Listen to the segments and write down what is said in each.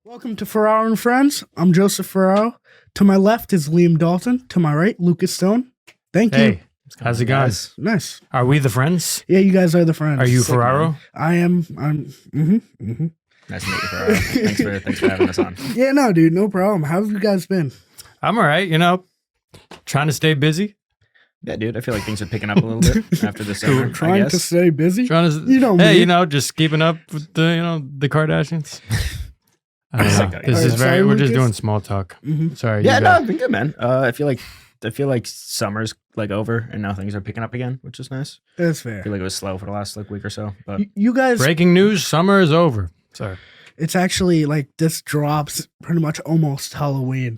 Welcome to Ferraro&Friends. I'm Joseph Ferraro. To my left is Liam Dalton. To my right, Lucas Stone. Thank you. Hey, how's it going? Nice. Are we the friends? Yeah, you guys are the friends. Are you Ferraro? I am. Nice to meet you, Ferraro. Thanks for having us on. Yeah, no, dude, no problem. How have you guys been? I'm all right, trying to stay busy. Yeah, dude, I feel like things are picking up a little bit after the summer. Trying to stay busy. Trying to, just keeping up with the Kardashians. I don't know. This is sorry, we're just Lucas? doing small talk. Sorry. Yeah, you no, go. I've been good, man. I feel like summer's like over and now things are picking up again, which is nice. That's I fair. feel like it was slow for the last week or so, but You guys, Breaking news: summer is over. Sorry. it's actually like this drops pretty much almost Halloween.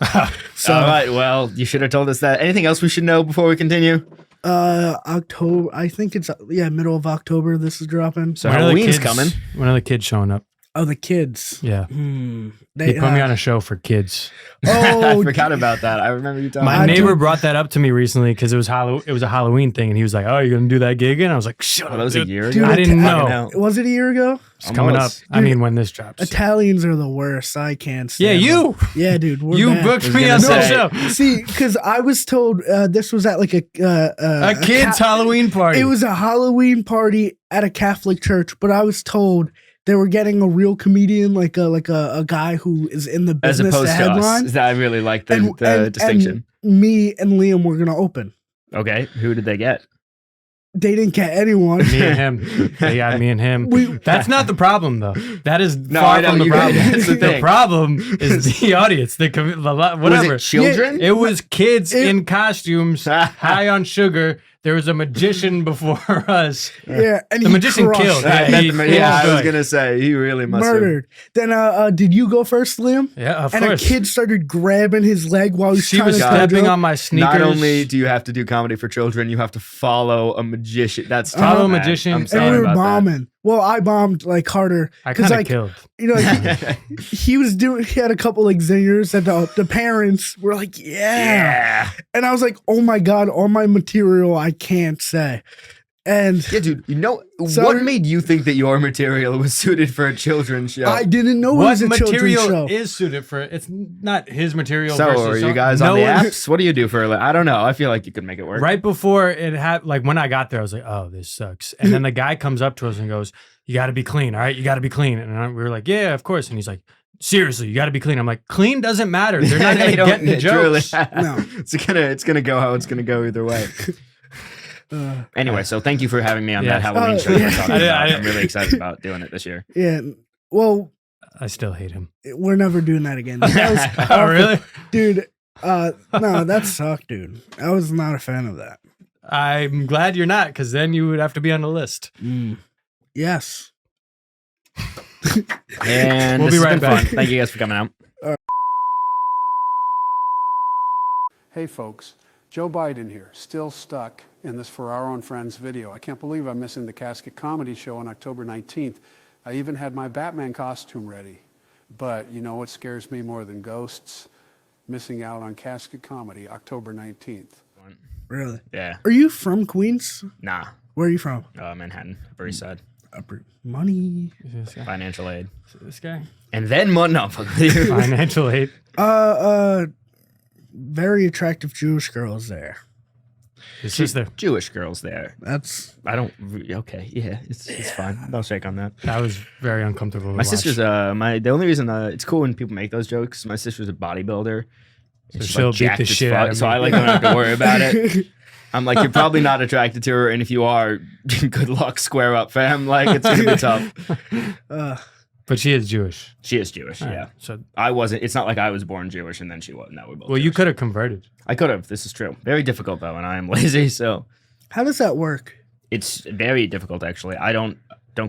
So, all right. Well, you should have told us that. Anything else we should know before we continue? October, I think it's, middle of October this is dropping. So When are the Halloween's kids- coming. When are the kids showing up? Oh, the kids. Yeah. They He put me on a show for kids. I Oh, forgot about that. I remember you talking. My I neighbor do- brought that up to me recently because it was a Halloween thing, and he was like, "Oh, you're gonna do that gig?" And I was like, "Shut Oh, up." that was a dude. year ago. Dude, I didn't Fucking know. hell. was it a year ago? It's coming up. Almost. I mean, when this drops. Italians are the worst. I can't Yeah, stand you. them. Yeah, dude. We're You bad. booked was me gonna on say- that show. See, because I was told this was at like a Kid's Halloween party. It was a Halloween party at a Catholic church, but I was told they were getting a real comedian, like a guy who is in the As business opposed to to headline. us. I really like the distinction. And me and Liam were gonna open. Okay, who did they get? They didn't get anyone. me and him. They got me and him. That's not the problem, though. That is No, far I know, from the you problem. guys- that's the The thing. problem is the audience. Whatever. Was it children? It was kids in costumes, high on sugar. There was a magician before us. Yeah, and The he magician crushed. killed. Yeah, Yeah, I was gonna say he really must Murdered. Then did you go first, Liam? Yeah, of And course. a kid started grabbing his leg while he was She trying was to tell a stepping joke. on my have. sneakers. Not only do you have to do comedy for children, you have to follow a magician. That's tough, Follow a man. magician. I'm And sorry and we were about bombing. Well, I bombed like harder I because kind of like killed. he had a couple like zingers and the parents were like, that. yeah. Yeah, And I was like, oh my God, all my material I can't say. And yeah, dude. So- What made you think that your material was suited for a children's show? I didn't know it What was a children's material show. is suited for it? It's not his material. so versus are you some- guys no on the one- apps? What do you do for? I don't know. I feel like you could make it work. Right before it had, like when I got there, I was like, "Oh, this sucks." And then the guy comes up to us and goes, "You got to be clean, all right? You got to be clean." And we were like, "Yeah, of course." And he's like, "Seriously, you got to be clean." I'm like, "Clean doesn't matter. They're not They gonna get the truly- jokes." No. it's gonna go how it's gonna go either way. Anyway, so thank you for having me on Yeah. that Halloween show. yeah. We're talking I about. didn't- I'm really excited about doing it this year. Yeah. Well, I still hate him. we're never doing that again. That was Oh, awful. really? Dude, no, that sucked, dude. I was not a fan of that. I'm glad you're not, because then you would have to be on the list. Yes. And We'll this be has right been back. fun. Thank you guys for coming out. Hey folks, Joe Biden here, still stuck in this Ferraro&Friends video. I can't believe I'm missing the Casket Comedy Show on October 19th. I even had my Batman costume ready. But you know what scares me more than ghosts? Missing out on Casket Comedy, October 19th. Really? Yeah. Are you from Queens? Nah. Where are you from? Manhattan, Upper East Side. Upper Money. This guy. Financial aid. This guy. And then no, fuck with you. Financial aid. Very attractive Jewish girls there. His sister. Jewish girls there. That's Okay, yeah, it's fine. I'll shake on that. That was very uncomfortable. My sister's the only reason it's cool when people make those jokes. My sister's a bodybuilder. And she's, she'll beat jacked the as shit fuck, out of so me. I like don't have to worry about it. I'm like, you're probably not attracted to her, and if you are, good luck, square up, fam. Like it's gonna be tough. But she is Jewish. She is Jewish, All right, yeah. So, I wasn't. It's not like I was born Jewish and then she was. No, we're both. well, you Jewish. could have converted. I could have. This is true. Very difficult though, and I am lazy, so how does that work? it's very difficult actually. I don't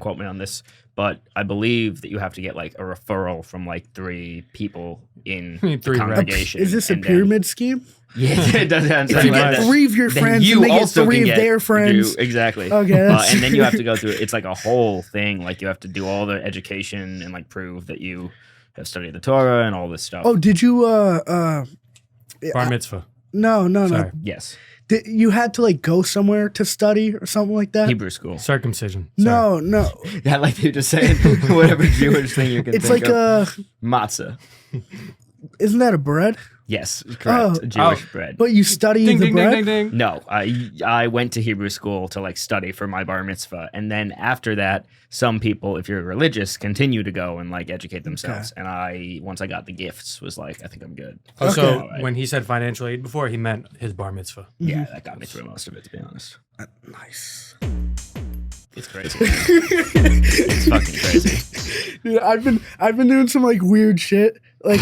quote me on this, but I believe that you have to get like a referral from like 3 people in the Three reps. congregation. Is this a and then- pyramid scheme? Yeah, it does sound If you like get that. 3 of your Then friends you and they get also 3 can of get their friends. exactly. Okay, that's- And then you have to go through. It's like a whole thing. Like you have to do all the education and like prove that you have studied the Torah and all this stuff. Oh, did you Bar mitzvah. No, no, no. Sorry. Yes. You had to like go somewhere to study or something like that. Hebrew school. Circumcision. Sorry. No, no. Yeah, like you just saying whatever Jewish thing you can It's think like of. Matzah. isn't that a bread? Yes, correct. Oh. Jewish bread. But you study Ding, the ding, bread. ding, ding, ding. No, I went to Hebrew school to like study for my bar mitzvah, and then after that, some people, if you're religious, continue to go and like educate themselves. And once I got the gifts, was like, I think I'm good. Oh, so Alright. when he said financial aid before, he meant his bar mitzvah. Yeah, that got me through most of it, to be honest. Nice. It's crazy. It's fucking crazy. Dude, I've been doing some like weird shit. Like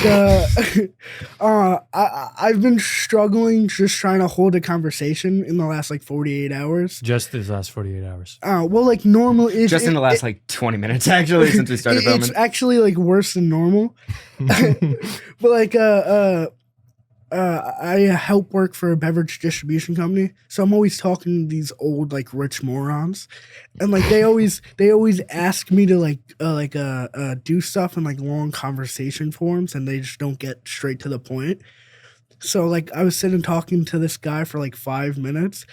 I've been struggling just trying to hold a conversation in the last like 48 hours. Just these last 48 hours. Well, like normal is Just in the last like 20 minutes, actually, since we started filming. It's actually like worse than normal. But like I help work for a beverage distribution company, so I'm always talking to these old like rich morons, and like they always ask me to do stuff in like long conversation forms, and they just don't get straight to the point. So like I was sitting talking to this guy for like 5 minutes,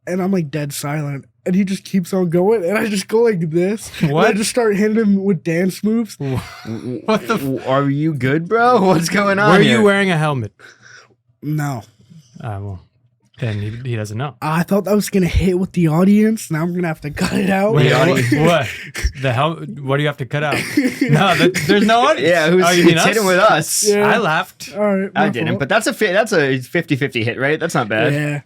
and I'm like dead silent, and he just keeps on going, and I just go like this. What? And I just start hitting him with dance moves. What the? Are you good, bro? What's going on? Were here? you wearing a helmet? No. Well, then he doesn't know. I thought that was gonna hit with the audience. Now I'm gonna have to cut it out. Wait, The what? The hell? What do you have to cut out? No, there's no audience. Yeah, oh, you mean it's us? hitting with us? Yeah. I laughed. All right, I my didn't, fault. but that's a 50-50 hit rate. That's not bad. Yeah.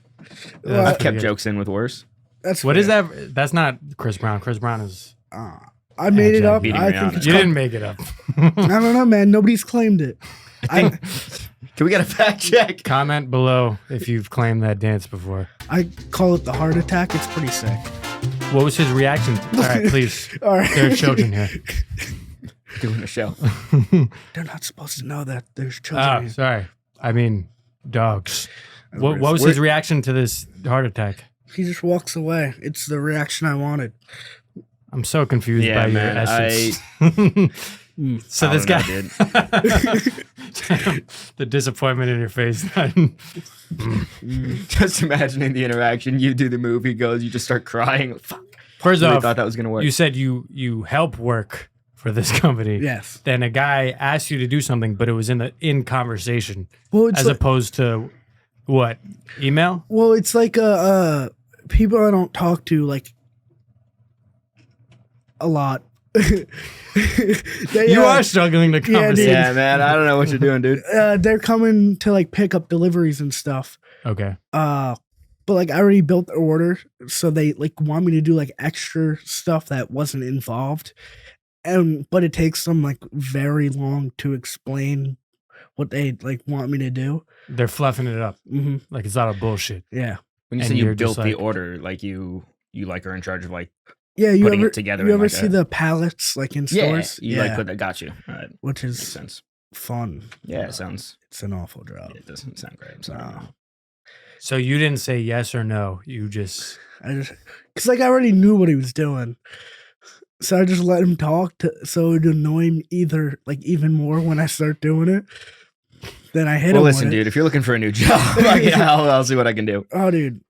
Well, I've kept good. jokes in with worse. That's What fair. is that? That's not Chris Brown. Chris Brown is. I made it up. beating I Rihanna. think it's You called, didn't make it up. I don't know, man. Nobody's claimed it. Can we get a fact check? Comment below if you've claimed that dance before. I call it the heart attack. It's pretty sick. What was his reaction? All right, please. All right. There are children here. Doing a show. They're not supposed to know that there's children. Oh, here. sorry. I mean, dogs. What was his reaction to this heart attack? He just walks away. It's the reaction I wanted. I'm so confused Yeah, by man, your essence. So I this don't guy, know, the disappointment in your face. Just imagining the interaction. You do the move, he goes, you just start crying. Fuck. First I really off, thought that was gonna work. you said you help work for this company. Yes. Then a guy asked you to do something, but it was in conversation Well, it's as like, opposed to what? Email? it's like people I don't talk to like a lot. You are struggling to conversate. dude. yeah, man. I don't know what you're doing, dude. They're coming to like pick up deliveries and stuff. Okay. But like I already built the order, so they like want me to do like extra stuff that wasn't involved, but it takes them like very long to explain what they like want me to do. They're fluffing it up. Hmm Like it's not a bullshit. Yeah, When you And say you you're just built the like- order, like you like are in charge of like yeah. You Putting ever it together You in, ever like, see a- the pallets like in stores? you like put that. Got you. All right, which makes is sense. fun. Yeah, it sounds. It's an awful job. It doesn't sound great. I'm sorry. No. So you didn't say yes or no. You just Because like I already knew what he was doing, so I just let him talk so it would annoy him even more when I start doing it. Then I hit Well, him. listen, with it. dude. If you're looking for a new job, I'll see what I can do. Oh, dude,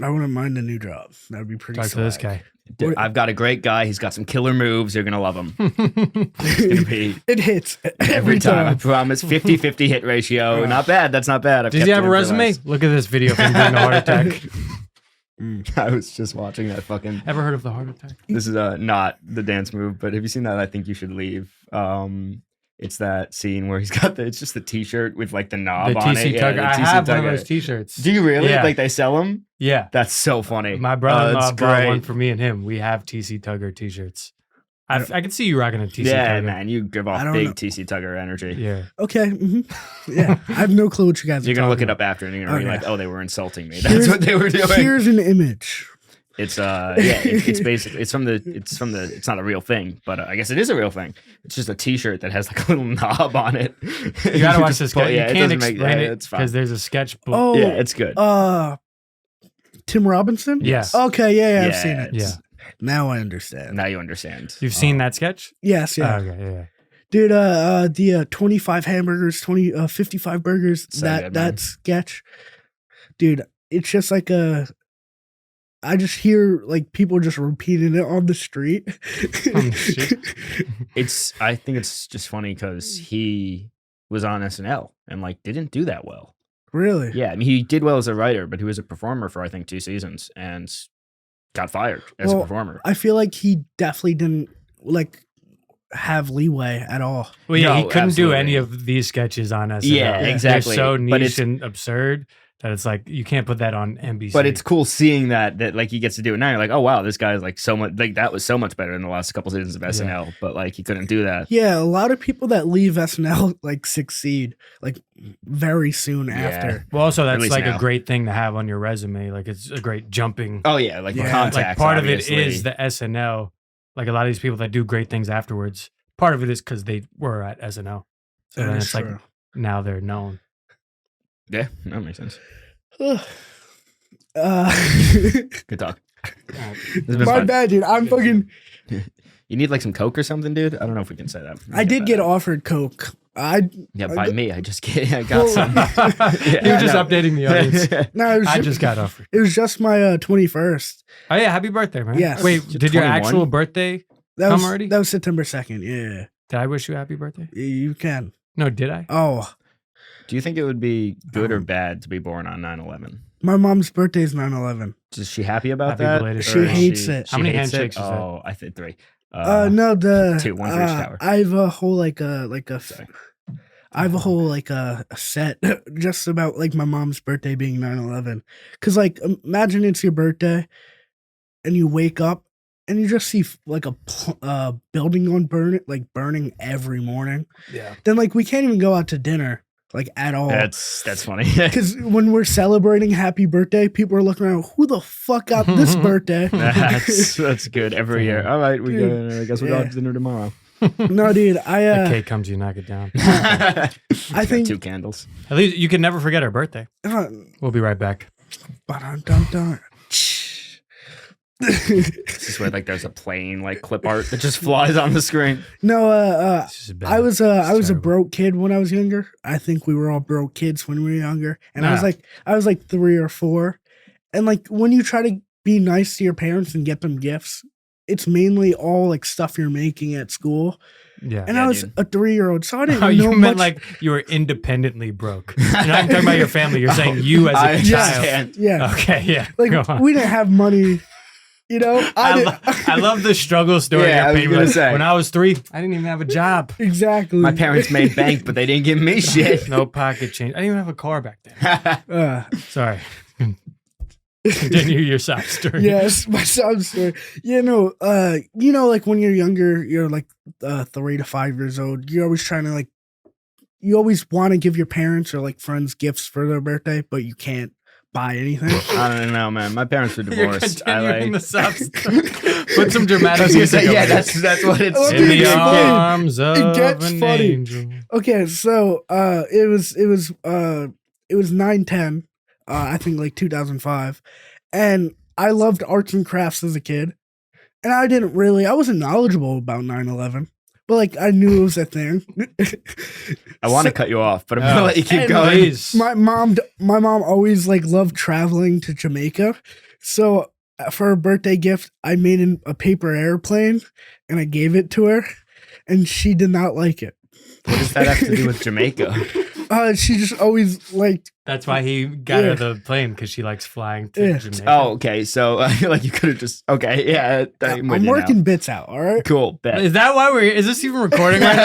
I wouldn't mind a new job. That'd be pretty. talk to this swag. guy. Dude, I've got a great guy. He's got some killer moves. You're gonna love him. It's gonna be It hits every time. I promise. 50-50 hit ratio. Not bad. That's not bad. I've Does kept he have it a in for resume? less. Look at this video of him getting a heart attack. I was just watching that fucking. Ever heard of the heart attack? This is not the dance move, but have you seen that? I think you should leave. It's that scene where he's got it's just the T-shirt with like the knob The on TC it. Tugger. the I TC have one of Tugger. those T-shirts. Do you really? Yeah. Like they sell them? Yeah. That's so funny. My brother-in-law that's bought great. one for me and him. We have TC Tugger T-shirts. I can see you rocking a TC Yeah, Tugger. man, you give I off don't big know. TC Tugger energy. Yeah. Okay. Yeah, I have no clue what you guys. You're are gonna look talking it up after, and you're gonna be Okay. like, "Oh, they were insulting me." Here's- That's what they were doing. Here's an image. It's it's basically it's not a real thing, but I guess it is a real thing. It's just a T-shirt that has like a little knob on it. You gotta watch this guy. Yeah, You can't doesn't make- explain yeah, it it's fine. because there's a sketchbook. Oh, Yeah, it's good. Tim Robinson. Yes. Okay. Yeah, I've Yeah, seen it. Yeah. Now I understand. Now you understand. You've seen that sketch? Yes. Yeah. Oh, okay, yeah. Dude, the 25 hamburgers, 55 burgers, So good, man. that sketch. Dude, it's just like I just hear like people just repeating it on the street. I think it's just funny because he was on SNL and like didn't do that well. Really? Yeah, I mean, he did well as a writer, but he was a performer for I think 2 seasons and got fired as a performer. I feel like he definitely didn't like have leeway at all. Well, yeah, No, he couldn't do absolutely. any of these sketches on SNL. Yeah, exactly. They're so But niche and absurd that it's like you can't put that on NBC. But it's cool seeing that like he gets to do it now. You're like, oh wow, this guy's like so much like that was so much better than the last couple seasons of SNL. But like he couldn't do that. Yeah, a lot of people that leave SNL like succeed like very soon after. well, also that's least like now. a great thing to have on your resume. Like it's a great jumping. Oh yeah, like the Yeah. contacts. Like part obviously. of it is the SNL. Like a lot of these people that do great things afterwards. Part of it is because they were at SNL. So That then is it's like true. now they're known. Yeah, that makes sense. Good talk. This has been My fun. bad, dude. I'm fucking. You need like some Coke or something, dude? I don't know if we can say that. I did get offered Coke. Yeah, by me. I got some. You're just updating the audience. No, I just got offered. It was just my 21st. Oh yeah, happy birthday, man. Yes. Wait, You're did your 21? actual birthday That come was already? That was September 2nd. Yeah, Did I wish you a happy birthday? you can. No, did I? Oh, Do you think it would be good or bad to be born on 9/11? my mom's birthday is 9/11. Is she happy about Happy that? belated She Or hates it. How many hates handshakes is that? Oh, I think 3. No, the 2, one for each tower. I have a whole Sorry. I have a whole a set just about like my mom's birthday being 9/11. Cause like imagine it's your birthday, and you wake up and you just see like a building burning every morning. Yeah. Then like we can't even go out to dinner like at all. That's funny. Because when we're celebrating happy birthday, people are looking around, who the fuck got this birthday? that's good every year. All right, we go. I guess we'll go Yeah. out to dinner tomorrow. No, dude, The I cake comes, you knock it down. I think- 2 candles. At least you can never forget our birthday. We'll be right back. ba-dun-dun-dun. This is where like there's a plane like clip art that just flies on the screen. No, This is bad. I was a terrible. broke kid when I was younger. I think we were all broke kids when we were younger. And I Nah. was like 3 or 4. And like when you try to be nice to your parents and get them gifts, it's mainly all like stuff you're making at school. Yeah. And Yeah, I was dude. a 3-year-old, so I didn't Oh, know you meant much. like you were independently broke. You're not talking about your family. You're saying you as a I child. understand. Yeah, Okay, yeah. like Go on. we didn't have money. You know, I love the struggle story. Yeah, I you're was painting. gonna Like, say. when I was 3, I didn't even have a job. exactly. My parents made bank, but they didn't give me shit. No pocket change. I didn't even have a car back then. Sorry. Continue your sob story. Yes, my sob story. You know, like when you're younger, you're like 3 to 5 years old. You're always trying to you always want to give your parents or like friends gifts for their birthday, but you can't buy anything. I don't know, man. My parents were You're divorced. continuing the sob story. Put some dramatic I was gonna music say, over yeah, this. that's what it's. Let In me the explain. arms of It gets an funny. angel. Okay, so it was 9/10, I think like 2005, and I loved arts and crafts as a kid, and I wasn't knowledgeable about 9/11, but like I knew it was a thing. I want to So- cut you off, but I'm gonna let you keep and going. Please. my mom always like loved traveling to Jamaica, so for her birthday gift I made a paper airplane and I gave it to her, and she did not like it. What does that have to do with Jamaica? She just always liked. That's why he got her Yeah. the plane, because she likes flying to Yeah. Jamaica. Oh, okay. So I feel like you could have just. Okay, yeah. I'm working bits out. All right. Cool. Bet. Is that why is this even recording right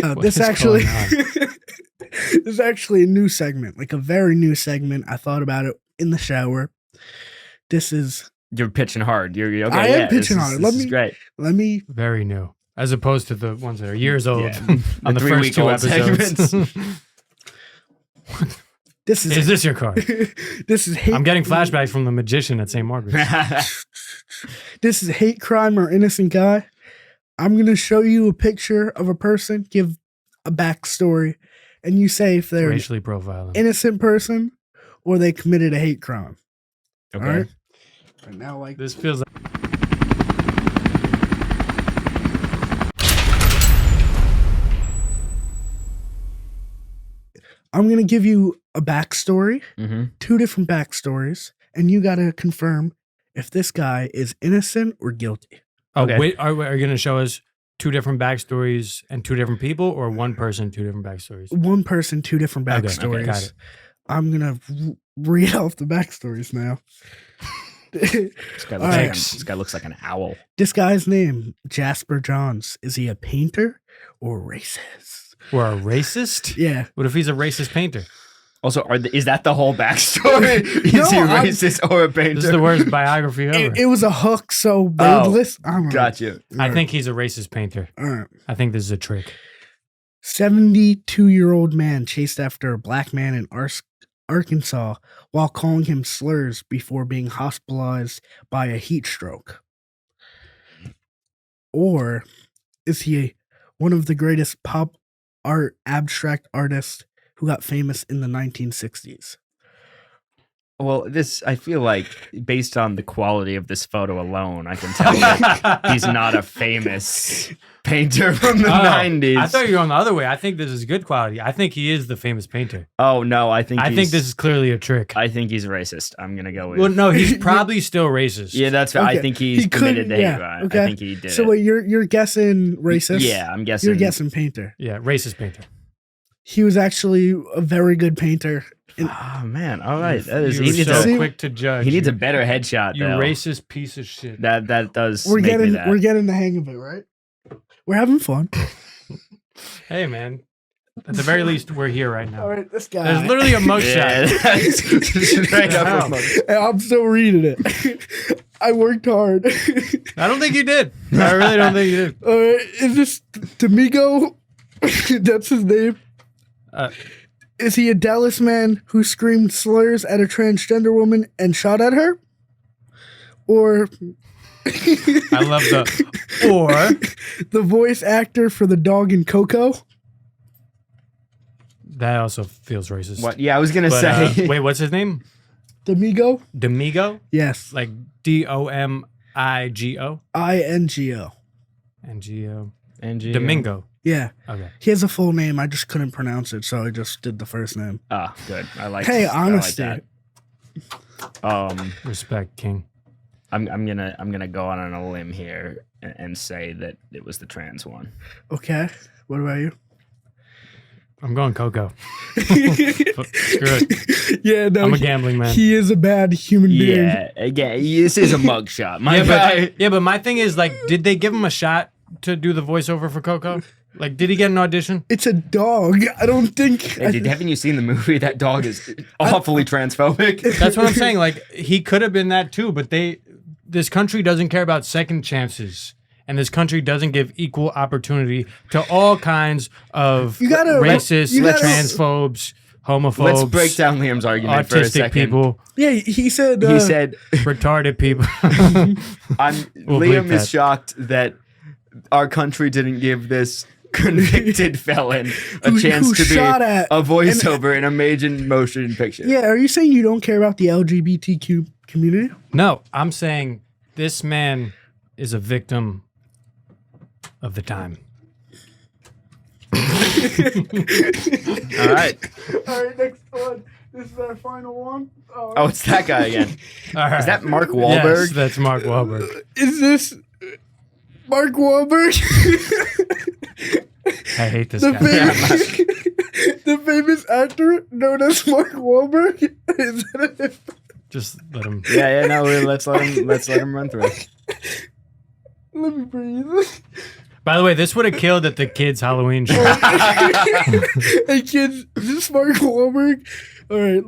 now? What This is actually, going this is actually a new segment, like a very new segment. I thought about it in the shower. This is. You're pitching hard. You're okay. I am yeah, pitching this hard. Is, Let this is me- great. Let me. Very new. As opposed to the ones that are years old Yeah. on the first 2 3-week-old episodes. This is. Is this your car? This is hate. I'm getting flashbacks from the magician at St. Margaret's. This is hate crime or innocent guy. I'm gonna show you a picture of a person, give a backstory, and you say if they're an Racially profiling. innocent person or they committed a hate crime. Okay. All right. And now, like This feels like I'm going to give you a backstory, Mm-hmm. 2 different backstories, and you got to confirm if this guy is innocent or guilty. Okay. Wait, are you going to show us 2 different backstories and 2 different people, or one person, 2 different backstories? One person, 2 different Okay, backstories. got it. I'm going to read off the backstories now. This guy looks like an owl. This guy's name, Jasper Johns. Is he a painter or racist? Or a racist? Yeah. What if he's a racist painter? Also, is that the whole backstory? Is No, he racist or a painter? This is the worst biography ever. It was a hook, so they would listen. I don't know. Gotcha. I think he's a racist painter. All right. I think this is a trick. 72-year-old man chased after a black man in Arkansas while calling him slurs before being hospitalized by a heat stroke. Or is he one of the greatest pop art abstract artists who got famous in the 1960s? Well, I feel like, based on the quality of this photo alone, I can tell that he's not a famous painter from the 90s. I thought you were going the other way. I think this is good quality. I think he is the famous painter. Oh, no, I think this is clearly a trick. I think he's racist. I'm going to go with... Well, no, he's probably still racist. Yeah, that's right. Okay. I think he's committed to hate crime. Okay. I think he did So it. wait, you're guessing racist? Yeah, I'm guessing. You're guessing painter. Yeah, racist painter. He was actually a very good painter. Oh, man. All right. That is... You're He needs, so a, quick to judge. he needs a better headshot, You though. racist piece of shit. That does We're make me getting that. we're getting the hang of it, right? We're having fun. Hey, man. At the very least, we're here right now. All right, this guy. There's literally a mugshot. Yeah, that's straight up. Wow. a mug. I'm still reading it. I worked hard. I don't think you did. I really don't think you did. Is this Domingo? That's his name. Is he a Dallas man who screamed slurs at a transgender woman and shot at her? Or I love the voice actor for the dog in Coco? that also feels racist. What? Yeah, I was going to But, say. wait, what's his name? Domingo? Domingo? Yes. Like Domigo? INGO. NGO. NGO. Domingo. Yeah. Okay. He has a full name. I just couldn't pronounce it, so I just did the first name. Ah, good. I like. Hey, I like honesty. that. Respect, King. I'm gonna go on a limb here and say that it was the trans one. Okay. What about you? I'm going Coco. Screw it. Yeah, no. I'm a gambling man. He is a bad human being. Yeah, again, this is a mugshot. But my thing is, like, did they give him a shot to do the voiceover for Coco? Like, did he get an audition? It's a dog. I don't think. Haven't you seen the movie? That dog is awfully transphobic. That's what I'm saying. Like, he could have been that too, but this country doesn't care about second chances. And this country doesn't give equal opportunity to all kinds of racists, transphobes, homophobes. Let's break down Liam's argument for a autistic second. people. Yeah, he said. He said retarded people. Liam is shocked that our country didn't give this convicted felon a chance to be a voiceover in a major motion picture. Yeah, are you saying you don't care about the LGBTQ community? No, I'm saying this man is a victim of the time. All right. All right, next one. This is our final one. Oh, it's that guy again. All right. Is that Mark Wahlberg? Yes, that's Mark Wahlberg. Is this Mark Wahlberg? I hate this the guy. the famous actor known as Mark Wahlberg? Is that it? Just let him. Yeah, no, let's let him run through it. Let me breathe. By the way, this would have killed at the kids' Halloween show. Hey kids, is this Mark Wahlberg? All right,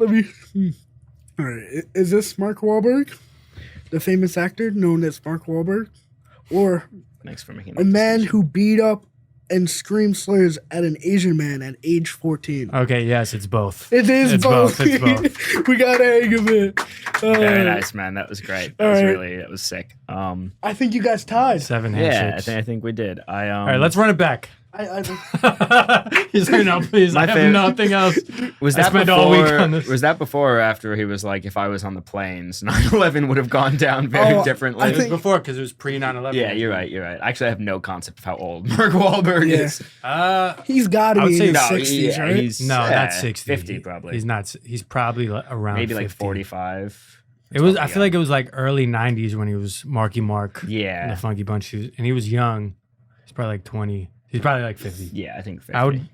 All right, is this Mark Wahlberg, the famous actor known as Mark Wahlberg, or Thanks for making a man who beat up and screamed slurs at an Asian man at age 14? Okay, yes, it's both. It is It's both. It's both. We got a hang of it. Very nice, man. That was great. That was sick. I think you guys tied. 7 Yeah, handshakes. I think we did. All right, let's run it back. He's like, no, please, I have nothing else. Was I that spent all week on before? this. Was that before or after he was like, if I was on the planes, 9/11 would have gone down very differently? It was before because it was pre 9/11. Yeah, you're right. You're right. Actually, I have no concept of how old Mark Wahlberg is. He's got to I would be say in his No, 60s, right? he's not 60. 50 probably. He's not. He's probably around Maybe like 50. 45. It was. I feel like it was like early 90s when he was Marky Mark. Yeah. And the Funky Bunch. He was young. He's probably like 20. He's probably like 50. Yeah, I think 50. I would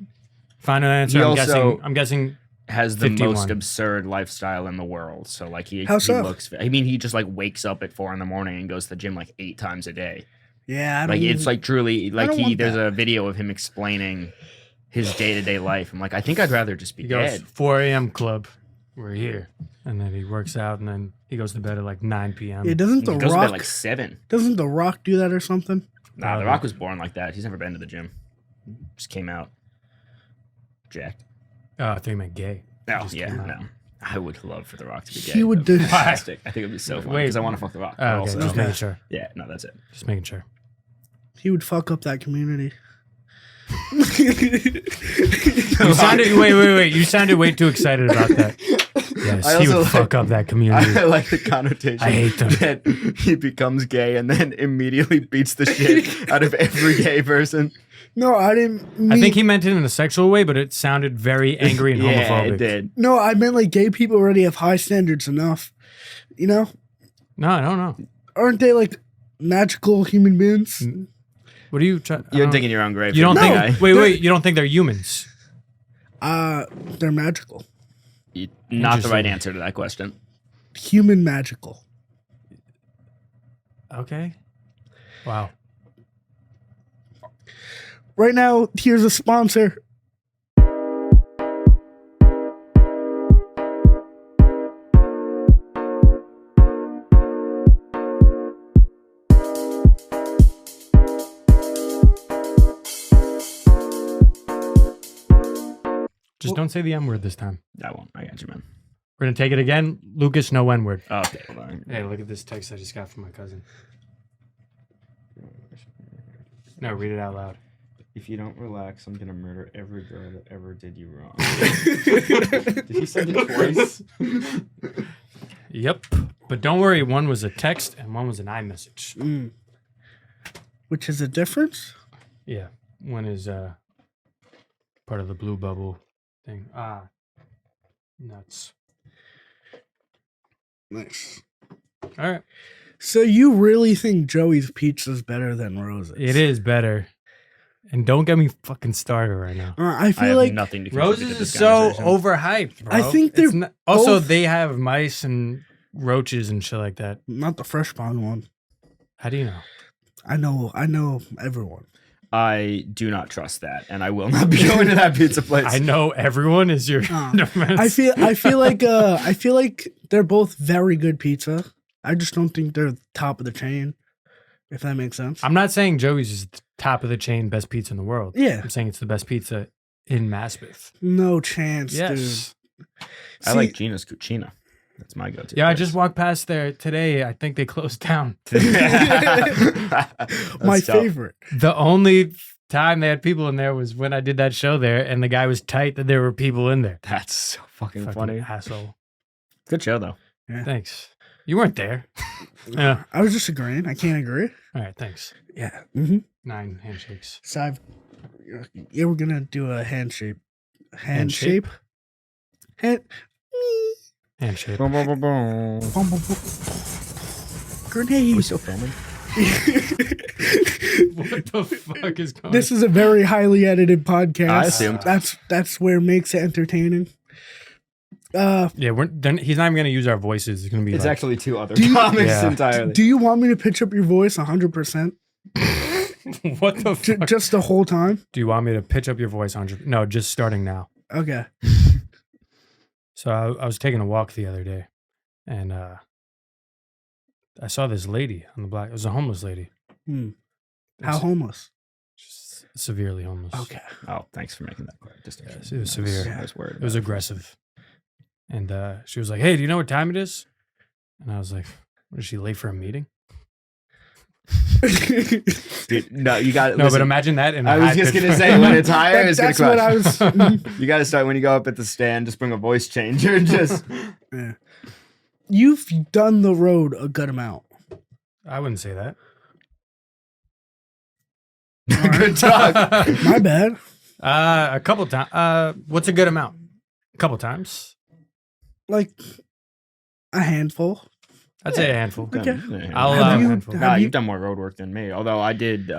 find an answer. He I'm also- guessing. I'm guessing. has the 51. most absurd lifestyle in the world. So like he How so? looks. I mean, he just like wakes up at 4 a.m. and goes to the gym like 8 times a day. Yeah, I Like don't, it's like truly like don't want there's that. a video of him explaining his day-to-day life. I'm like, I think I'd rather just be He goes dead. 4 a.m. club. We're here, and then he works out, and then he goes to bed at like 9 p.m. Yeah, doesn't He the goes to bed Rock like 7. doesn't the Rock do that or something? Nah, The Rock was born like that. He's never been to the gym. Just came out jacked. Oh, I think he meant gay. No, Just yeah, came out. no. I would love for The Rock to be gay. He would That'd be do- fantastic. I think it'd be so fun Wait. because I want to fuck The Rock. Oh, but okay, also, just Okay. making sure. yeah, no, that's it. Just making sure. He would fuck up that community. You sounded wait. You sounded way too excited about that. Yes, I he also would like- fuck up that community. I like the connotation I hate them. that he becomes gay and then immediately beats the shit out of every gay person. No, I didn't mean, I think he meant it in a sexual way, but it sounded very angry and Yeah, homophobic. it did. No, I meant like gay people already have high standards enough. You know? No, I don't know. Aren't they like magical human beings? What are you trying? You're digging your own grave. You don't No. think? Wait. You don't think they're humans? They're magical. Not the right Interesting. answer to that question. Human magical. Okay. Wow. Right now, here's a sponsor. Just don't say the M word this time. I won't. I got you, man. We're gonna take it again. Lucas, no N word. Oh, okay, hold on. Hey, look at this text I just got from my cousin. No, read it out loud. If you don't relax, I'm gonna murder every girl that ever did you wrong. Did he send it twice? Yep. But don't worry, one was a text and one was an iMessage. Which is a difference? Yeah. One is part of the blue bubble thing. Nuts. Nice. All right. So you really think Joey's pizza's better than Rose's? It is better. And don't get me fucking started right now. I I feel have like nothing to contribute to Roses this is so conversation. overhyped, bro. I think they're It's not, also both- they have mice and roaches and shit like that. not the fresh spawn one. How do you know? I know everyone. I do not trust that, and I will not be going to that pizza place. I know everyone is your defense. I feel like they're both very good pizza. I just don't think they're top of the chain. If that makes sense. I'm not saying Joey's is the top of the chain best pizza in the world. Yeah. I'm saying it's the best pizza in Maspeth. No chance, Yes. dude. I See, like Gina's Cucina. That's my go-to. Yeah, I place. just walked past there today. I think they closed down. my That's tough. favorite. The only time they had people in there was when I did that show there, and the guy was tight that there were people in there. That's so fucking Fucking funny. asshole. Good show though. Thanks. You weren't there. Yeah. I was just agreeing. I can't agree. All right. Thanks. Yeah. Mm-hmm. 9 handshakes. So yeah, we're gonna do a handshake. Handshape? Hand. Handshake. Bum, bum, bum. Grenade. We still filming? What the fuck is going on? This is a very highly edited podcast. I assumed. That's where it makes it entertaining. Yeah, he's not even going to use our voices. It's going to be It's like, actually two other you- comics Yeah. entirely. Do you want me to pitch up your voice 100%? what the fuck? Just the whole time? Do you want me to pitch up your voice 100? No, just starting now. Okay. So I was taking a walk the other day, and I saw this lady on the block. It was a homeless lady. How homeless? Just severely homeless. Okay. Oh, thanks for making that clear distinction. Yes, it was severe. I was worried. It was aggressive. And she was like, "Hey, do you know what time it is?" And I was like, "Was she late for a meeting?" Dude, no, you got No, but imagine that. In I was just gonna say when it's higher, it's gonna That's what crush. I was. You got to start when you go up at the stand. Just bring a voice changer. Just Yeah. You've done the road a good amount. I wouldn't say that. good talk. My bad. A couple times. What's a good amount? A couple times. Like a handful. I'd say a handful. Okay. I'll Have allow a you- handful. have Nah, you- you've done more road work than me. Although I did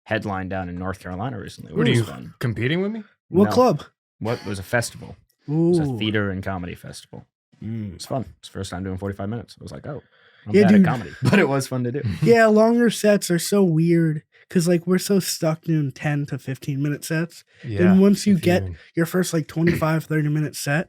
headline down in North Carolina recently, What which are you was fun. competing with me? What No. club? What was a festival? It was a Ooh. theater and comedy festival. Mm. It's fun. It's the first time doing 45 minutes. I was like, oh, I'm Yeah, bad dude. at comedy, but it was fun to do. Yeah, longer sets are so weird because like we're so stuck doing 10 to 15-minute sets. Yeah. Then once you if get even- your first like 25, 30-minute set,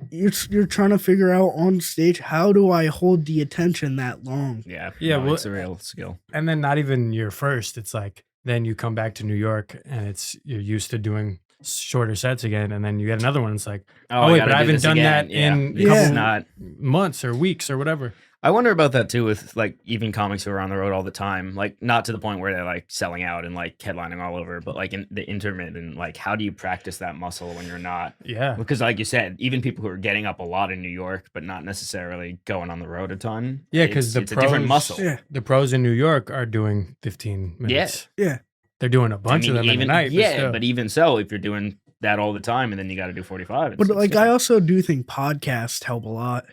you're trying to figure out on stage, how do I hold the attention that long? Yeah, Yeah, no, well- it's a real skill. and then not even your first. It's like then you come back to New York and you're used to doing shorter sets again, and then you get another one. It's like, oh, wait, gotta but I do haven't this done again. that in It's couple- not. months or weeks or whatever. I wonder about that too with like even comics who are on the road all the time, like not to the point where they're like selling out and like headlining all over, but like in the intermittent, like how do you practice that muscle when you're not? Yeah. Because like you said, even people who are getting up a lot in New York, but not necessarily going on the road a ton. Yeah, 'cause it's- the it's a different pros- muscle. Yeah, The pros in New York are doing 15 minutes. yeah. They're doing a bunch of them even, in a night. Yeah, still. but even so, if you're doing that all the time and then you got to do 45. But it's like I different. also do think podcasts help a lot.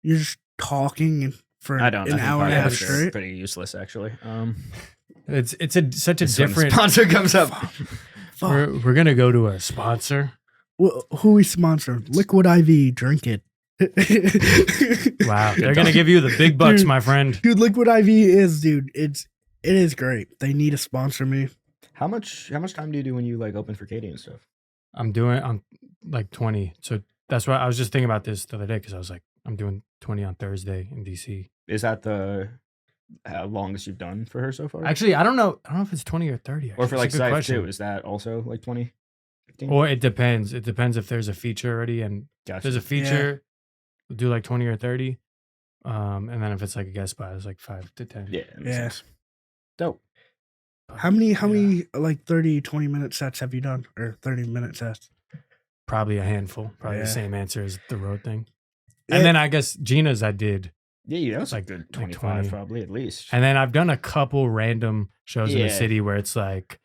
You're just talking for I don't. an I think hour and a half podcasts are straight. pretty useless actually. it's such a This when the different. sponsor comes up. Fuck. We're gonna go to a sponsor. Who we sponsor? Liquid IV, drink it. Wow, they're gonna give you the big bucks, Dude. my friend. Dude, Liquid IV is, dude, it is great. They need to sponsor me. How much time do you do when you like open for Katie and stuff? I'm like 20, so that's why I was just thinking about this the other day because I was like, I'm doing 20 on Thursday in DC. Is that the longest you've done for her so far? Actually, I don't know if it's 20 or 30. or for actually. like It's a good Scythe question. too? Is that also like 20? 15? Or it depends. It depends if there's a feature already, and if Gotcha. there's a feature, we'll do like 20 or 30. And then if it's like a guest spot, it's like 5 to 10. Yeah. that makes Yeah. sense. Dope. But, How many yeah, like 30, 20-minute sets have you done? Or 30-minute sets? Probably a handful. Probably the Yeah. same answer as the road thing. Yeah. And then I guess Gina's I did. Yeah, that was Like- like good like 25 20. probably at least. And then I've done a couple random shows in the Yeah. city where it's like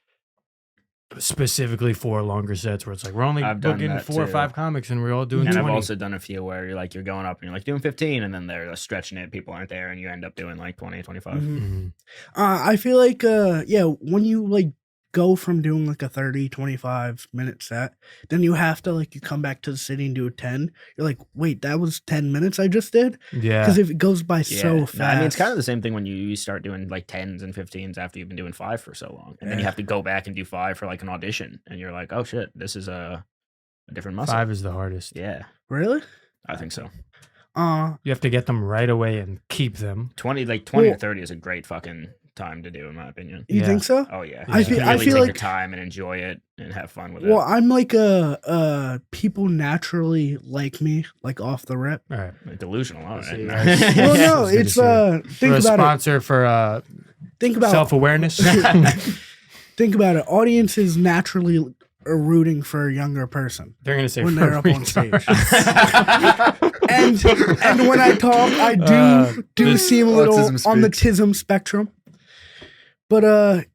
specifically for longer sets where it's like we're only I've done booking that 4 or too. 5 comics and we're all doing And 20. I've also done a few where you're like you're going up and you're like doing 15 and then they're stretching it, people aren't there and you end up doing like 20, 25. Mhm. Mhm. I feel like when you like go from doing like a 30, 25-minute set, then you have to like you come back to the city and do a 10. You're like, wait, that was 10 minutes I just did? Yeah. Because if it goes by Yeah. so No, fast. I mean, it's kind of the same thing when you start doing like 10s and 15s after you've been doing 5 for so long. And then you Yeah. have to go back and do 5 for like an audition. And you're like, oh shit, this is a different muscle. 5 is the hardest. Yeah, Really? I think so. You have to get them right away and keep them. 20 Well- to 30 is a great fucking time to do, in my opinion. You Yeah. think so? Oh yeah, I you feel- can I really feel take like- your time and enjoy it and have fun with Well, it. I'm like people naturally like me, like off the rip. All right. Like delusional, all Let's see, right. guys. Well, no, It's good to it's see you. think We're a about it. sponsor for Think about self-awareness. think about it. Audiences naturally are rooting for a younger person. They're going to say When for they're up on retards. And when I talk, I do this seem a little autism on the speaks. tism spectrum. But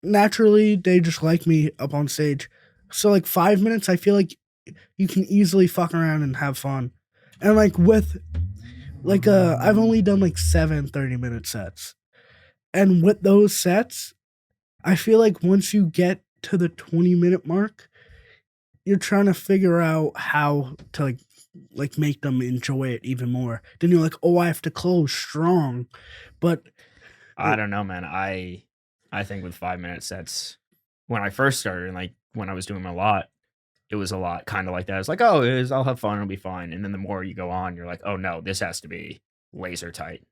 naturally they just like me up on stage. So like 5 minutes, I feel like you can easily fuck around and have fun. And like with like I've only done like 7 30-minute sets. And with those sets, I feel like once you get to the 20-minute mark, you're trying to figure out how to like make them enjoy it even more. Then you're like, oh, I have to close strong. But I don't know, man. I think with 5-minute sets, when I first started and like when I was doing them a lot, it was a lot kind of like that. It's like, oh, I'll have fun, it'll be fine. And then the more you go on, you're like, oh no, this has to be laser tight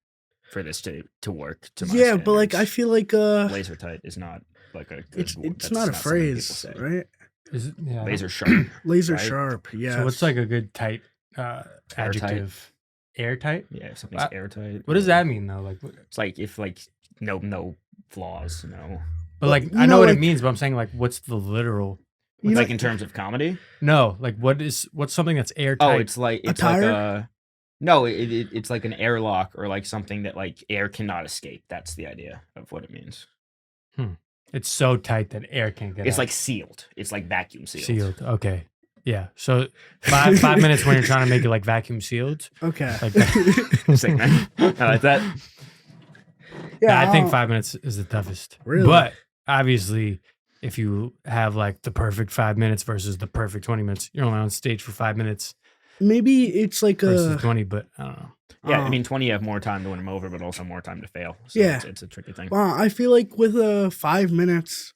for this to work. To my yeah, but like I standards. feel like laser tight is not like a good it's word. it's That's not a something people phrase, say. right? Is it? Yeah. Laser sharp. Laser Right? sharp. Yeah. So what's like a good tight Airtight. adjective? Airtight? Yeah, if something's airtight. What does that mean though? Like, It's like if like no flaws, no. but like You I know, know what like- it means, but I'm saying like, what's the literal? You Like know- in terms of comedy. No, like what's something that's airtight? Oh, it's like tire? no, it's like an airlock or like something that like air cannot escape. That's the idea of what it means. It's so tight that air can't get It's out. like sealed. It's like vacuum sealed. Sealed. Okay. Yeah. So 5 minutes when you're trying to make it like vacuum sealed. Okay. Like that. Sick, man. I like that. Yeah, I think I'll- 5 minutes is the toughest. Really? But obviously, if you have like the perfect 5 minutes versus the perfect 20 minutes, you're only on stage for 5 minutes maybe it's like versus a 20. But I don't know. Yeah, I mean, 20, you have more time to win them over, but also more time to fail. So Yeah. it's a tricky thing. I feel like with 5 minutes.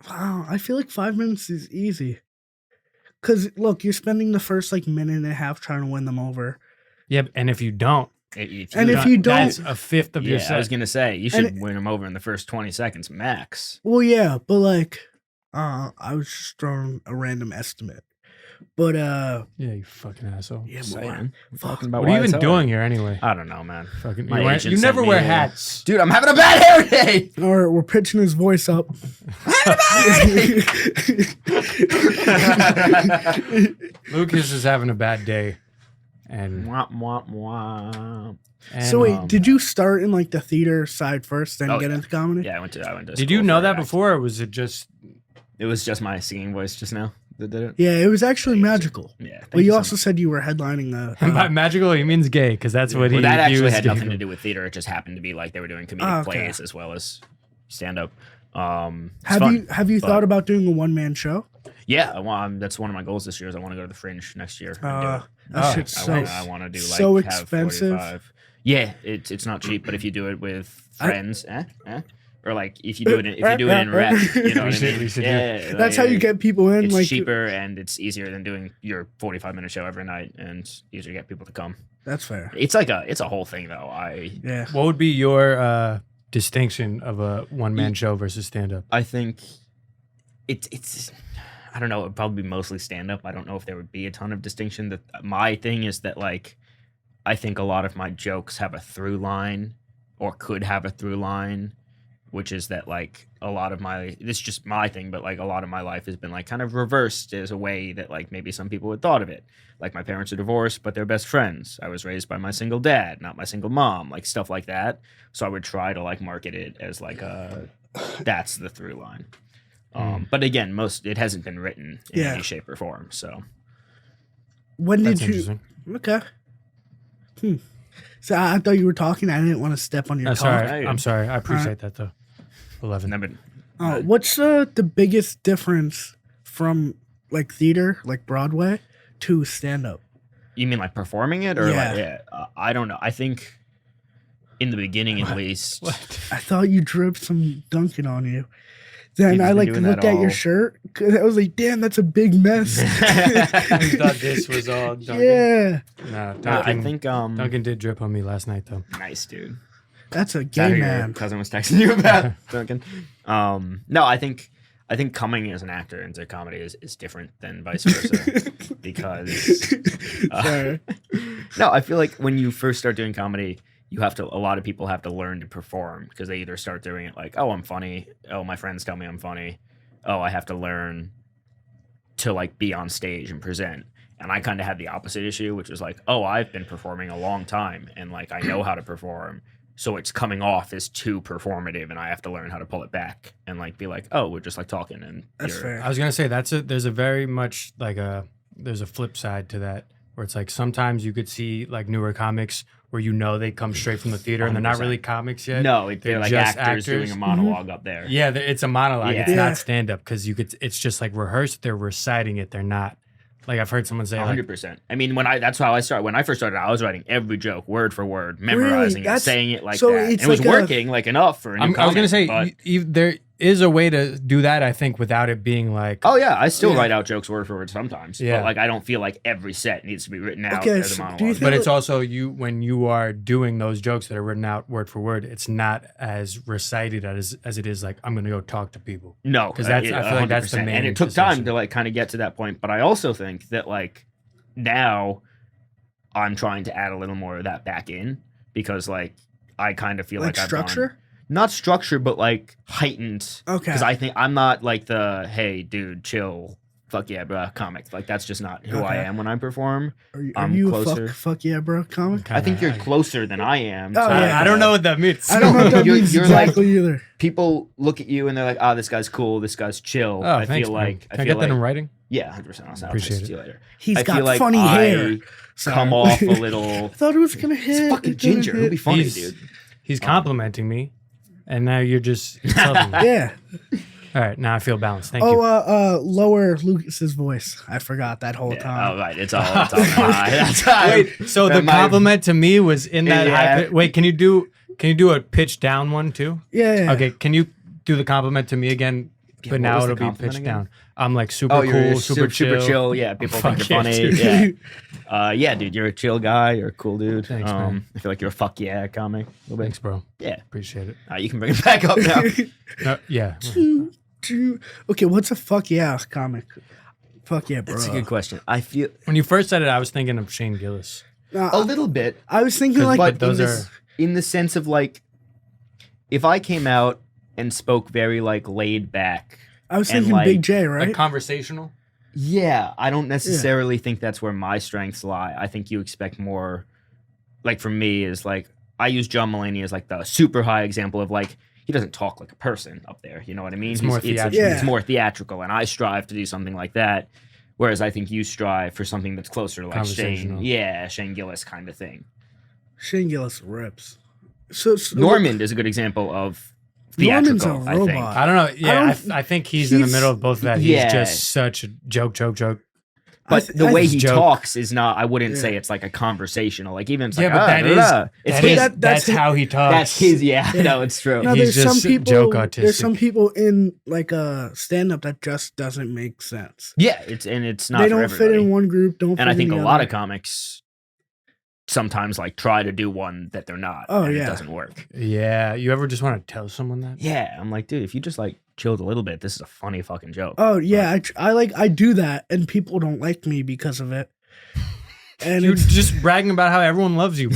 Wow, I feel like 5 minutes is easy. Cause look, you're spending the first like minute and a half trying to win them over. Yeah, and if you don't, If you don't- that's a fifth of your yeah, set. I was gonna say you And should win them over in the first 20 seconds max. Well, yeah, but like, I was just throwing a random estimate. But Yeah, you fucking asshole. yeah, Saying. boy. We're Fuck. talking about What are you why it's even hard. doing here anyway? I don't know, man. Fucking, My you agent you sent never me wear a- hats. Dude, I'm having a bad hair day. All right, we're pitching his voice up. Lucas is having a bad day. And, Mwah, mwah, mwah. and So wait, did you start in like the theater side first, then Oh, get yeah. into comedy? Yeah, I went to. did school you know for that acting. before, or was it just It was just my singing voice just now that did it. Yeah, it was actually magical. Yeah. thank But you so also much. said you were headlining and by magical? He means gay because that's what he. Well, that he actually was had gay nothing for. to do with theater. It just happened to be like they were doing comedic Oh, okay. plays as well as stand up. Have you thought about doing a one man show? Yeah, that's one of my goals this year. Is I want to go to the Fringe next year. And do it. That shit's I want to do like so have expensive. 45. Yeah, it's not cheap, but if you do it with friends, or like if you do it in rep, you know We what should- I mean? we should do- Yeah, That's how you get people in. It's Like cheaper and it's easier than doing your 45-minute show every night, and easier to get people to come. that's fair. It's a whole thing though. Yeah. What would be your distinction of a one man show versus stand up? I think it's I don't know, it would probably be mostly stand up. I don't know if there would be a ton of distinction. That my thing is that like I think a lot of my jokes have a through line or could have a through line, which is that like a lot of my this is just my thing, but like a lot of my life has been like kind of reversed as a way that like maybe some people would thought of it. Like my parents are divorced, but they're best friends. I was raised by my single dad, not my single mom, like stuff like that. So I would try to like market it as like that's the through line. But again, it hasn't been written in Yeah. any shape or form. So When That's did you? interesting. Okay. So I thought you were talking. I didn't want to step on your That's talk. all right. I'm sorry. I appreciate that though. 11. never. What's the biggest difference from like theater, like Broadway, to stand up? You mean like performing it, or Yeah. I don't know. I think in the beginning, at least. I thought you dripped some Dunkin' on you. Then He's I been like doing looked that at your all- shirt. 'Cause I was like, damn, that's a big mess. You thought this was all Duncan? Yeah, Nah, Nah, Duncan, I think Duncan did drip on me last night though. nice, dude. that's a Is that gay who your man. cousin was texting you about, Duncan? No, I think coming as an actor into comedy is different than vice versa because Sorry. no, I feel like when you first start doing comedy, a lot of people have to learn to perform because they either start doing it like, oh, I'm funny. Oh, my friends tell me I'm funny. Oh, I have to learn to like be on stage and present. And I kind of had the opposite issue, which was like, oh, I've been performing a long time and like I know how to perform. So it's coming off as too performative and I have to learn how to pull it back and like be like, oh, we're just like talking and That's you're- fair. I was gonna say there's a very much like there's a flip side to that where it's like sometimes you could see like newer comics where you know they come straight from the theater and they're not 100%. really comics yet. No, they're like just actors doing a monologue up there. Yeah, it's a monologue. Yeah. It's Yeah. not stand up because it's just like rehearsed. They're reciting it. They're not like I've heard someone say like 100%. I mean, that's how I started. When I first started, I was writing every joke word for word, memorizing it, That's- saying it like so that. And it's it was like a- working like enough for a new I was gonna comic, say but- there is a way to do that. I think without it being like oh yeah, I still Yeah. write out jokes word for word sometimes. Yeah. But like I don't feel like every set needs to be written out Okay, as a so do you monologue. think- But it's also when you are doing those jokes that are written out word for word, it's not as recited as it is like I'm gonna go talk to people. No, 'Cause that's- I feel like that's the 100%. main And it took time distinction. to like kind of get to that point. But I also think that like now I'm trying to add a little more of that back in because like I kind of feel like I've structure. gone, not structure, but like heightened. Okay. Because I think I'm not like the hey dude chill fuck yeah bro comic. Like that's just not who I Okay. am when I perform. Are I'm you closer. a fuck yeah, bro comic? I think you're closer than I am. Oh, to, yeah. I don't know what that means. I don't know what that You're- means you're like- exactly either. People look at you and they're like, "Oh, this guy's cool. This guy's chill." Oh, I thanks, feel man. like Can I get that in writing? yeah, 100%. I'll Appreciate text it. you later. He's I got feel like funny hair. Sorry. come off a little. I thought it was gonna hit. It's fucking It didn't ginger. It'll hit. be funny, He's- dude. He's complimenting me, and now you're just insulting me. Yeah. All right, now I feel balanced. Thank Oh, you. lower Lucas's voice. I forgot that whole Yeah, time. oh, right. It's all high. That's high. Wait, so the my- compliment to me was in that Yeah. high pitch. Wait, can you do a pitch down one too? Yeah. Okay, can you do the compliment to me again? Yeah, But what now was the it'll be compliment pitched again? down. I'm like super Oh, cool, you're super chill. Yeah, people Fuck think you're yeah, funny. dude. Yeah. Yeah, dude, you're a chill guy. You're a cool dude. Thanks, man. I feel like you're a fuck yeah comic. A little bit. Thanks, bro. Yeah. Appreciate it. You can bring it back up now. No, yeah. Okay, what's a fuck yeah comic? Fuck yeah, bro. That's a good question. I feel When you first said it, I was thinking of Shane Gillis. a little bit. I was thinking 'Cause- like, but those in the sense of like, if I came out and spoke very like laid back. I was and, thinking like- Big J, right? Like conversational. Yeah, I don't necessarily think that's where my strengths lie. I think you expect more. Like for me, is like I use John Mulaney as like the super high example of like he doesn't talk like a person up there. You know what I mean? It's more It's theatrical. Yeah. more theatrical, and I strive to do something like that. Whereas I think you strive for something that's closer to like Shane, Conversational. Shane Gillis kind of thing. Shane Gillis rips. So Normand is a good example of Norman's theatrical. a I think. robot. I don't know. Yeah, don't- I think he's in the he's- middle of both of that. He's Yeah. just such a joke. But the way he joke. talks is not. I wouldn't Yeah. say it's like a conversational. Like even it's Yeah, like, but that is It's that his. is- That- that's that's how he talks. That's his. Yeah, no, it's true. No, He's there's some just people. joke There's some autistic. people in like a stand up that just doesn't make sense. Yeah, it's not. They for don't everybody. fit in one group. Don't. And fit I think in a the lot other. of comics sometimes like try to do one that they're not. Oh, and yeah. it doesn't work. Yeah, you ever just want to tell someone that? Yeah, I'm like, dude, if you just like chilled a little bit, this is a funny fucking joke. Oh yeah, I do that, and people don't like me because of it. And You're it's, just bragging about how everyone loves you.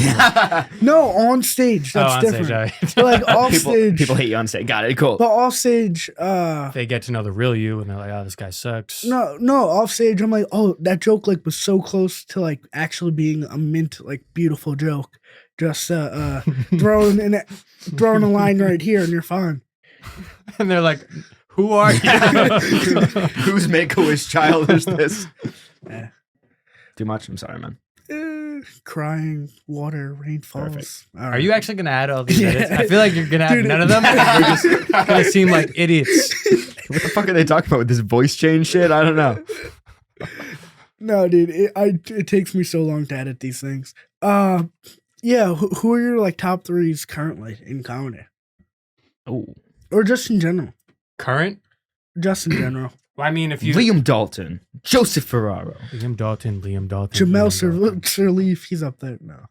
no, on stage that's on different. stage, But like off people, stage, people hate you on stage. Got it. Cool. but off stage, they get to know the real you, and they're like, "Oh, this guy sucks." no, off stage, I'm like, oh, that joke like was so close to like actually being a mint, like beautiful joke. Just throwing a line right here, and you're fine. And they're like, "Who are you?" Whose Make-A-Wish child is this? Yeah. Too much? I'm sorry, man. Crying, water, rain falls. Perfect. All Are you actually gonna add all these Yeah. edits? I feel like you're gonna add Dude, none of them. And we're just gonna seem like idiots. What the fuck are they talking about with this voice change shit? I don't know. No, dude, it takes me so long to edit these things. Yeah, who are your like top threes currently in comedy, Oh, or just in general? Current? Just in general. Well, I mean, if you Liam Dalton, Joseph Ferraro. Liam Dalton. Jamel Sirleaf, he's up there. No,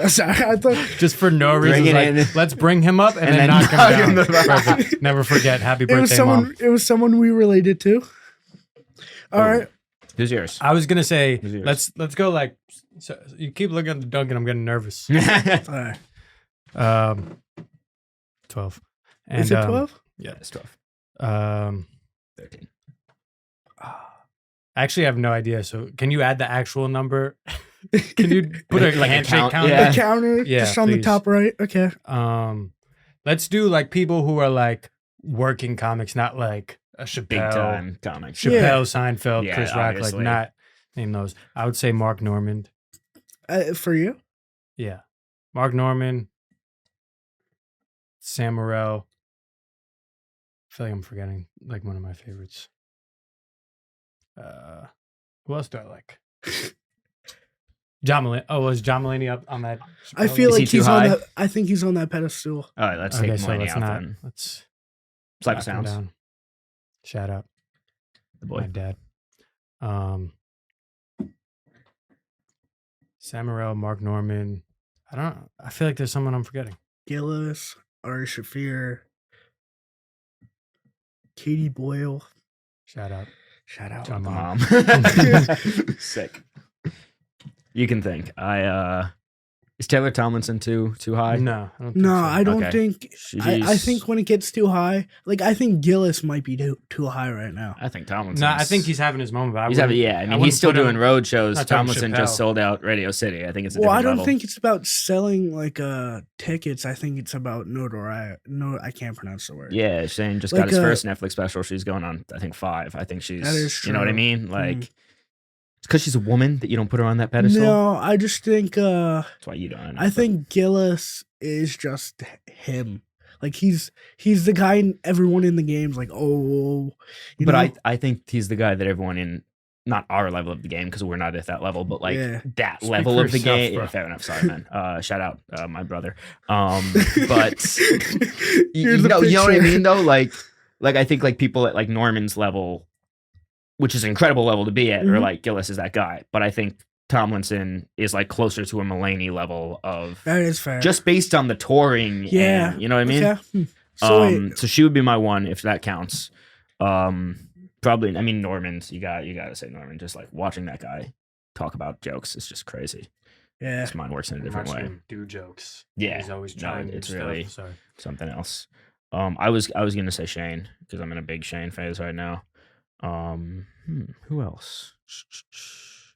sorry, I thought. Just for no Bring reason, it like, in. let's bring him up and, And then then knock knock him him down. down. Perfect. Never forget. Happy It was birthday, someone. mom. It was someone we related to. All right. Who's yours? I was gonna say Who's yours? let's go like. So you keep looking at the dunk and I'm getting nervous. All right. 12. And, Is it 12? Yeah. It's 12. 13. Actually, I have no idea. So, can you add the actual number? Can you put a Like a handshake count? counter? Yeah. The counter, Yeah, just on the please. top right. Okay. Let's do like people who are like working comics, not like a Chappelle, Big time comics. Chappelle, Yeah. Seinfeld, Yeah, Chris Rock. obviously. Like not name those. I would say Mark Normand. For you? Yeah, Mark Normand, Sam Morril. I feel like I'm forgetting like one of my favorites. Who else do I like? John Mulaney. Oh, was John Mulaney up on that? I feel Is he like too he's on high? that. I think he's on that pedestal. All right, let's Okay, take so Mulaney let's out not. then. Let's Slap knock him sounds. down. Shout out The my boy. dad. Sam Morril, Mark Normand. I feel like there's someone I'm forgetting. Gillis, Ari Shafir, Katie Boyle. Shout out. Shout out. John The Mom. mom. Sick. You can think. Is Taylor Tomlinson too high? No, I don't think No, so. I don't Okay. think. I think when it gets too high, like I think Gillis might be too high right now. I think Tomlinson. No, I think he's having his moment. But He's having. Yeah, I mean, he's still doing road shows. not talking Tomlinson Chappelle. just sold out Radio City. I think it's a Well, I different don't level. think it's about selling like tickets. I think it's about notoriety. No, I can't pronounce the word. Yeah, Shane just Like, got his first Netflix special. She's going on, I think 5. I think she's. That is You know what I true. mean? Like, it's because she's a woman that you don't put her on that pedestal. No, I just think. That's why you don't. I think Gillis is just him. Like he's the guy everyone in the game's like, oh, you But know? I think he's the guy that everyone in not our level of the game because we're not at that level, but like Yeah. that Speak level for of the yourself, game. bro. Yeah, fair enough. Sorry, man. Shout out my brother. But you Here's the know what I picture. mean though. Like I think like people at like Norman's level, which is an incredible level to be at, or Mhm. like Gillis is that guy. But I think Tomlinson is like closer to a Mulaney level of That is fair. just based on the touring. Yeah. and, you know what I mean. Okay. So wait, So she would be my one if that counts. Probably. I mean, Norman's. You got to say Norman. Just like watching that guy talk about jokes is just crazy. yeah. His mind works in a different Watching way. him do jokes. Yeah, He's always no, trying. it's new really- stuff, so. Something else. I was gonna say Shane because I'm in a big Shane phase right now. Who else?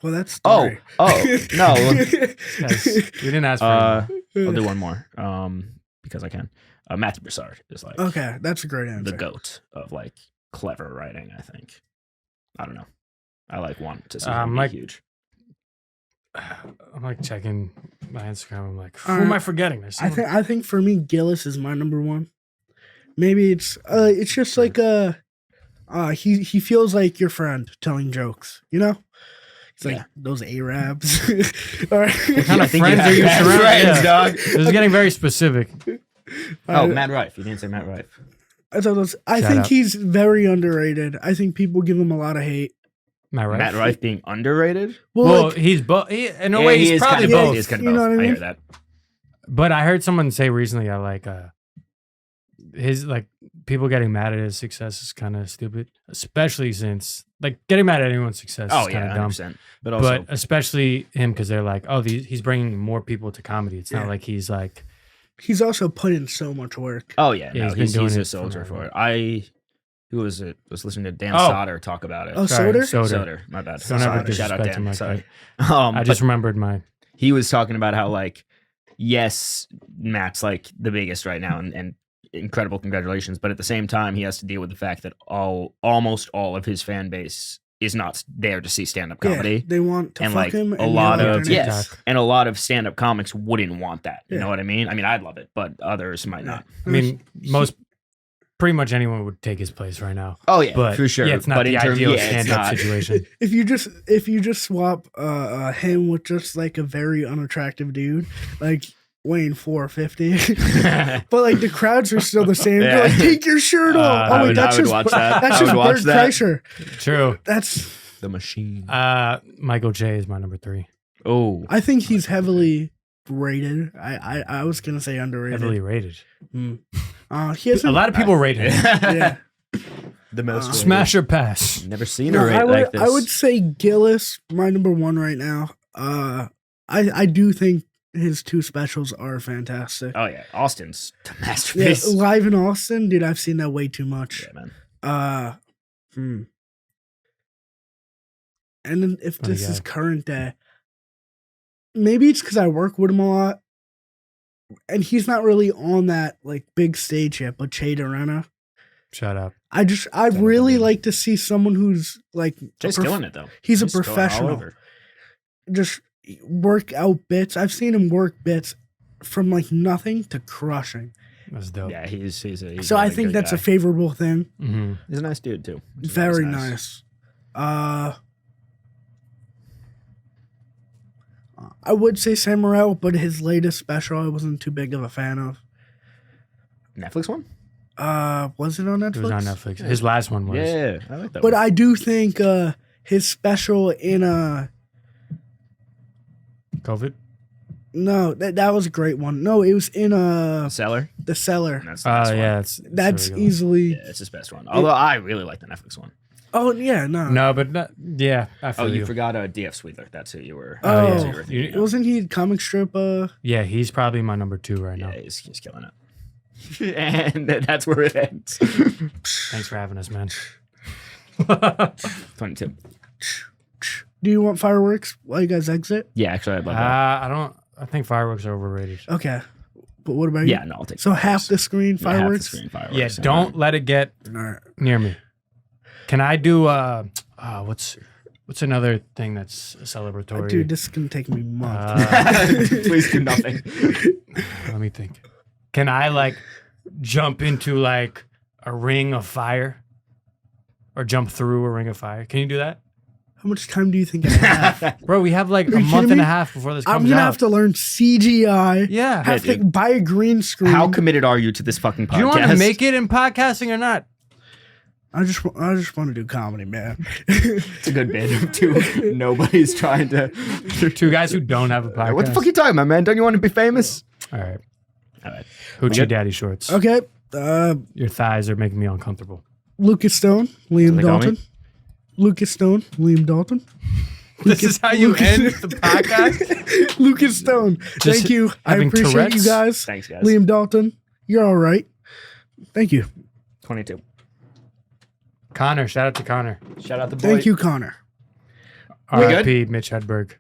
Well, that's Oh, no. Guys, we didn't ask for I'll do one more. Because I can. Matthew Broussard is like Okay, that's a great the answer. goat of like clever writing. I think. I don't know. I like want to see I'm him be like- huge. I'm like checking my Instagram. I'm like, who am I forgetting? There's I someone- think for me, Gillis is my number one. Maybe it's just like he feels like your friend telling jokes. You know, it's like Yeah. those Arabs. All right. What kind I of think you friends have are you bad surrounded? friends, Yeah. dog. This is getting very specific. Oh, Matt Rife. You didn't say Matt Rife. I Shout think out. he's very underrated. I think people give him a lot of hate. Am I right? Matt Rife being underrated. Well, like, he's both. In a Yeah, way, he he's is probably kind of both. both. He is kind of You know both. what I I hear mean? that. But I heard someone say recently, I like his like people getting mad at his success is kind of stupid, especially since like getting mad at anyone's success Oh is yeah, kind of dumb. 100%. But also, But especially him because they're like, oh, he's bringing more people to comedy. It's Yeah. not like he's like, he's also put in so much work. oh yeah, Yeah, no, he's been he's doing a it soldier forever. for it. Who was it? Was listening to Dan Oh. Soder talk about it. Oh, sorry, Soder? Soder, my bad. Don't ever Soder. Shout out disrespect him Dan. like Sorry. I just But remembered my. he was talking about how like, yes, Matt's like the biggest right now, and incredible congratulations. But at the same time, he has to deal with the fact that almost all of his fan base is not there to see stand up comedy. Yeah, they want to And, fuck like, him. a and lot yell at of their names. yes, and a lot of stand up comics wouldn't want that. You Yeah. know what I mean? I mean, I'd love it, but others might not. I mean, pretty much anyone would take his place right now. Oh yeah, But for sure. yeah, it's not but the in terms, ideal yeah, it's stand-up not. situation. If you just swap him with just like a very unattractive dude, like weighing 450, but like the crowds are still the same. They're like, Yeah. take your shirt off. I Oh wait, would- that's I would just watch that. that's I just would watch Bert that. Kreischer. True. That's The machine. Michael J is my number 3. Oh, I think he's heavily rated. I was gonna say underrated. Heavily rated. He has A lot of people rate him. Yeah. the most rated. Smash or pass. Never seen No, her rate like this. I would say Gillis, my number one right now. I do think his 2 specials are fantastic. Oh yeah, Austin's the Yeah, masterpiece. live in Austin, dude. I've seen that way too much. Yeah, man. And then if Funny this is guy. current day, maybe it's because I work with him a lot, and he's not really on that like big stage yet. But Che Arena, Shut up. I'd Sounds really good. like to see someone who's like Jay's killing it though. He's a going all professional. over. Just work out bits. I've seen him work bits from like nothing to crushing. That's dope. Yeah, he's a So I think that's a favorable thing. Mm-hmm. he's a nice dude too. which is Very always nice. I would say Sam Morril, but his latest special I wasn't too big of a fan of. Netflix one. Was it on Netflix? It was on Netflix. His last one was. Yeah, I like that. But one. I do think his special in COVID? no, that was a great one. No, it was in Seller. The Cellar. That's the best one. Yeah. That's really good. easily Yeah, it's his best one. Although I really like the Netflix one. Oh yeah, no. No, but yeah, I feel Oh, you you. forgot DF Sweetler. That's who you were. Oh, that's who you were thinking of. wasn't he comic strip? Yeah, he's probably my number 2 right now. Yeah, he's killing it. And that's where it ends. Thanks for having us, man. 22. Do you want fireworks while you guys exit? Yeah, actually, I'd love that. I don't. I think fireworks are overrated. Okay, but what about you? Yeah, no, I'll take So fireworks. half the screen Yeah, half the fireworks. screen fireworks. Yeah, don't let it get All right. near me. Can I do what's another thing that's celebratory? Dude, this is gonna take me months. Please do nothing. Let me think. Can I like jump into like a ring of fire? Or jump through a ring of fire? Can you do that? How much time do you think I have? Bro, we have like Are a you month kidding and a me? half before this comes I'm gonna out. have to learn CGI. Yeah. Have to dude. buy a green screen. How committed are you to this fucking podcast? Do you want to make it in podcasting or not? I just want to do comedy, man. It's a good bit. Too. Nobody's trying to. 2 guys who don't have a podcast. What the fuck are you talking about, man? Don't you want to be famous? All right. All right. Hoochie good? daddy shorts. Okay. Your thighs are making me uncomfortable. Lucas Stone, Liam they call me? Dalton. Lucas Stone, Liam Dalton. This is how you end the podcast? Lucas Stone. Just Thank you. I having appreciate Tourette's? you guys. Thanks, guys. Liam Dalton, you're all right. Thank you. 22. Connor. Shout out to Connor. Shout out the boy. Thank you, Connor. We good? R.I.P. Mitch Hedberg.